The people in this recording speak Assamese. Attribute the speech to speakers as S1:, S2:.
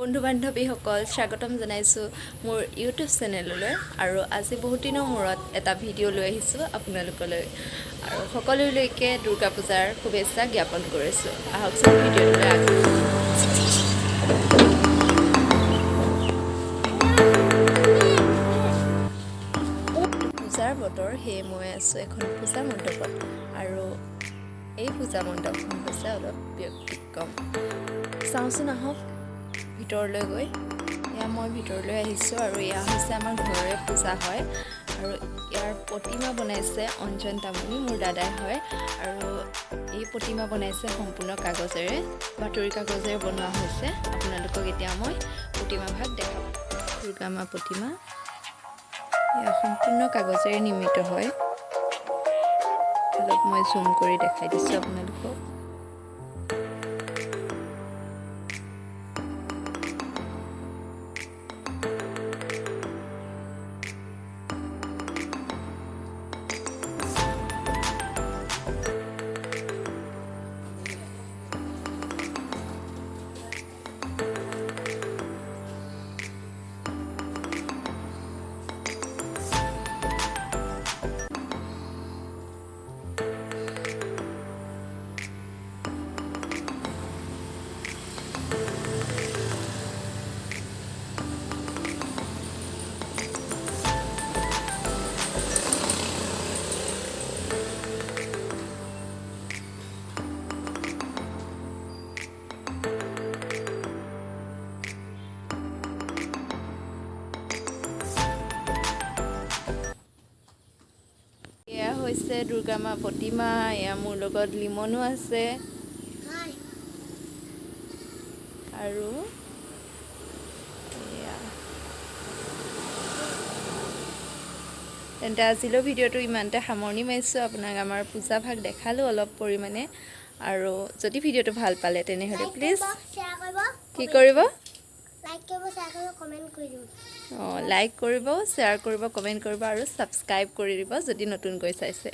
S1: বন্ধু বান্ধৱীসকল স্বাগতম জনাইছোঁ মোৰ ইউটিউব চেনেললৈ আৰু আজি বহুত দিনৰ মূৰত এটা ভিডিঅ' লৈ আহিছোঁ আপোনালোকলৈ আৰু সকলোলৈকে দুৰ্গা পূজাৰ শুভেচ্ছা জ্ঞাপন কৰিছোঁ। আহকচোন ভিডিঅ'টোলৈ আগবাঢ়ো। পূজাৰ বতৰ সেয়ে মই আছোঁ এখন পূজা মণ্ডপত আৰু এই পূজা মণ্ডপখন হৈছে অলপ ব্যতিক্ৰম। চাওঁচোন আহক ভিতৰলৈ গৈ। এয়া মই ভিতৰলৈ আহিছোঁ আৰু এয়া হৈছে আমাৰ ঘৰৰে পূজা হয় আৰু ইয়াৰ প্ৰতিমা বনাইছে অঞ্জন তামুলী, মোৰ দাদাই হয় আৰু এই প্ৰতিমা বনাইছে সম্পূৰ্ণ কাগজেৰে, বাতৰি কাগজেৰে বনোৱা হৈছে। আপোনালোকক এতিয়া মই প্ৰতিমা ভাগ দেখাম। দুৰ্গা মা প্ৰতিমা এয়া সম্পূৰ্ণ কাগজেৰে নিৰ্মিত হয়। অলপ মই জুম কৰি দেখাই দিছোঁ আপোনালোকক। এয়া হৈছে দুৰ্গা মা প্ৰতিমা। এয়া মোৰ লগত লিমনো আছে আৰু এয়া তেন্তে আজিলৈ ভিডিঅ'টো ইমানতে সামৰণি মাৰিছোঁ। আপোনাক আমাৰ পূজা ভাগ দেখালোঁ অলপ পৰিমাণে আৰু যদি ভিডিঅ'টো ভাল পালে তেনেহ'লে প্লিজ কি কৰিব? লাইক কৰিব, শ্বেয়াৰ কৰিব, কমেণ্ট কৰিব আৰু ছাবস্ক্ৰাইব কৰি দিব যদি নতুনকৈ চাইছে।